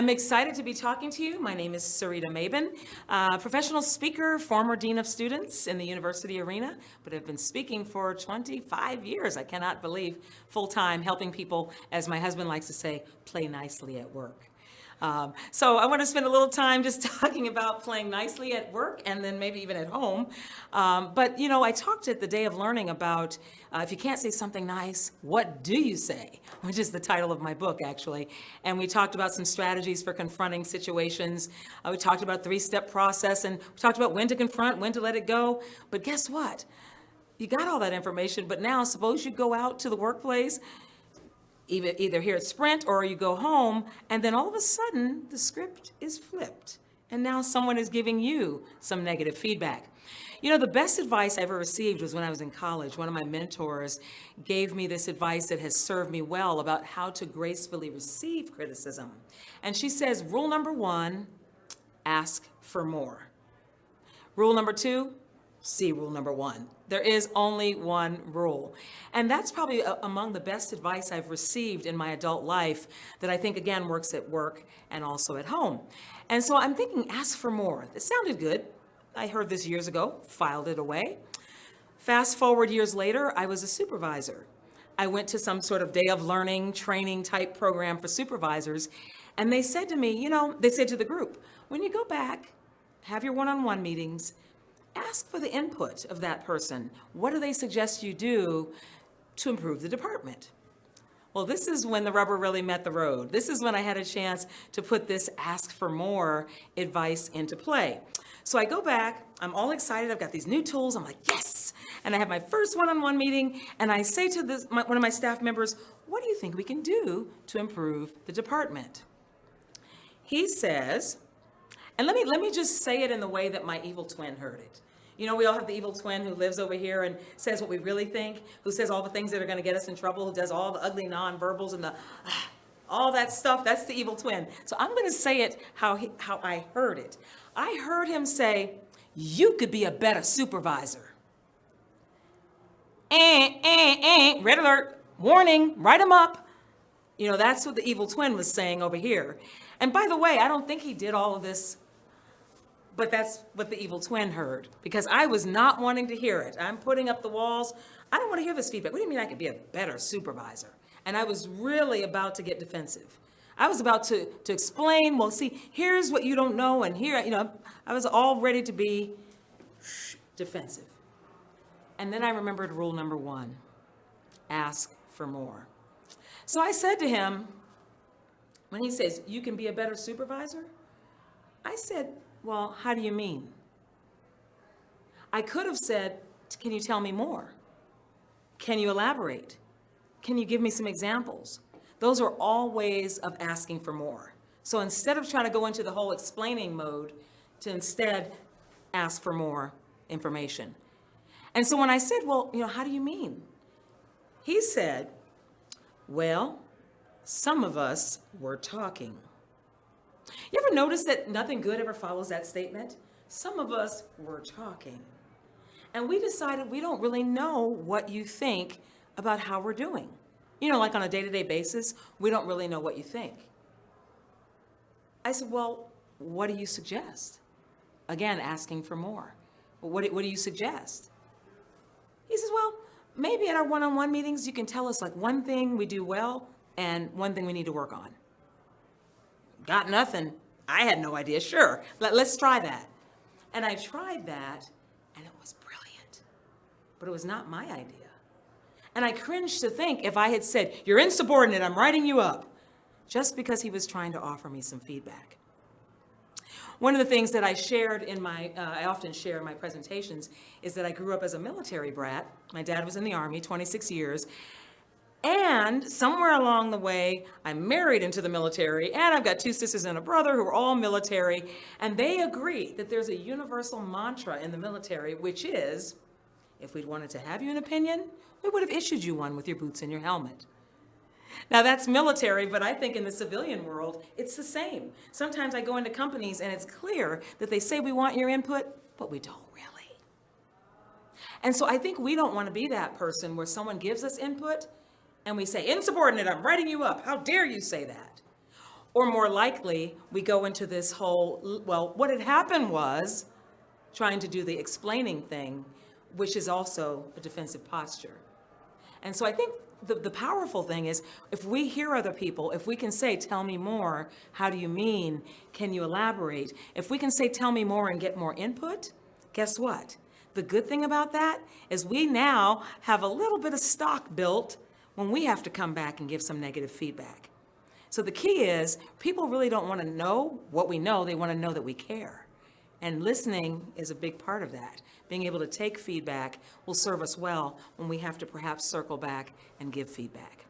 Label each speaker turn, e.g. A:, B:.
A: I'm excited to be talking to you. My name is Sarita Maybin, professional speaker, former dean of students in the university arena, but have been speaking for 25 years. I cannot believe, full-time, helping people, as my husband likes to say, play nicely at work. So I want to spend a little time just talking about playing nicely at work and then maybe even at home. But you know, I talked at the Day of Learning about if you can't say something nice, what do you say? Which is the title of my book, actually. And we talked about some strategies for confronting situations. We talked about 3-step process, and we talked about when to confront, when to let it go. But guess what? You got all that information, but now suppose you go out to the workplace, either here at Sprint or you go home, and then all of a sudden the script is flipped. And now someone is giving you some negative feedback. You know, the best advice I ever received was when I was in college. One of my mentors gave me this advice that has served me well about how to gracefully receive criticism. And she says, rule number 1, ask for more. Rule number 2, see rule number 1. There is only one rule. And that's probably among the best advice I've received in my adult life that I think, again, works at work and also at home. And so I'm thinking, ask for more. It sounded good. I heard this years ago, filed it away. Fast forward years later, I was a supervisor. I went to some sort of Day of Learning training type program for supervisors. And they said to me, you know, they said to the group, when you go back, have your one-on-one meetings, ask for the input of that person. What do they suggest you do to improve the department? Well, this is when the rubber really met the road. This is when I had a chance to put this ask for more advice into play. So I go back, I'm all excited, I've got these new tools, I'm like, yes! And I have my first one-on-one meeting, and I say to one of my staff members, what do you think we can do to improve the department? He says, and let me just say it in the way that my evil twin heard it. You know, we all have the evil twin who lives over here and says what we really think, who says all the things that are going to get us in trouble, who does all the ugly nonverbals and all that stuff. That's the evil twin. So I'm going to say it how I heard it. I heard him say, you could be a better supervisor. Red alert, warning, write him up. You know, that's what the evil twin was saying over here. And by the way, I don't think he did all of this, but that's what the evil twin heard, because I was not wanting to hear it. I'm putting up the walls. I don't want to hear this feedback. What do you mean I could be a better supervisor? And I was really about to get defensive. I was about to explain, well, see, here's what you don't know, and here, you know, I was all ready to be defensive. And then I remembered rule number 1, ask for more. So I said to him, when he says, you can be a better supervisor, I said, well, how do you mean? I could have said, can you tell me more? Can you elaborate? Can you give me some examples? Those are all ways of asking for more. So instead of trying to go into the whole explaining mode, to instead ask for more information. And so when I said, well, you know, how do you mean? He said, well, some of us were talking. You ever notice that nothing good ever follows that statement? Some of us were talking. And we decided we don't really know what you think about how we're doing. You know, like on a day-to-day basis, we don't really know what you think. I said, well, what do you suggest? Again, asking for more. What do you suggest? He says, well, maybe at our one-on-one meetings, you can tell us like one thing we do well and one thing we need to work on. Got nothing. I had no idea. Sure, let's try that. And I tried that, and it was brilliant. But it was not my idea. And I cringed to think if I had said, you're insubordinate, I'm writing you up, just because he was trying to offer me some feedback. One of the things that I shared I often share in my presentations is that I grew up as a military brat. My dad was in the Army, 26 years. And somewhere along the way, I married into the military, and I've got 2 sisters and a brother who are all military, and they agree that there's a universal mantra in the military, which is, if we'd wanted to have you an opinion, we would have issued you one with your boots and your helmet. Now that's military, but I think in the civilian world, it's the same. Sometimes I go into companies and it's clear that they say we want your input, but we don't really. And so I think we don't want to be that person where someone gives us input and we say, insubordinate, I'm writing you up. How dare you say that? Or more likely, we go into this whole, well, what had happened was trying to do the explaining thing, which is also a defensive posture. And so I think the powerful thing is if we hear other people, if we can say, tell me more, how do you mean, can you elaborate? If we can say, tell me more and get more input, guess what? The good thing about that is we now have a little bit of stock built when we have to come back and give some negative feedback. So the key is people really don't want to know what we know, they want to know that we care. And listening is a big part of that. Being able to take feedback will serve us well when we have to perhaps circle back and give feedback.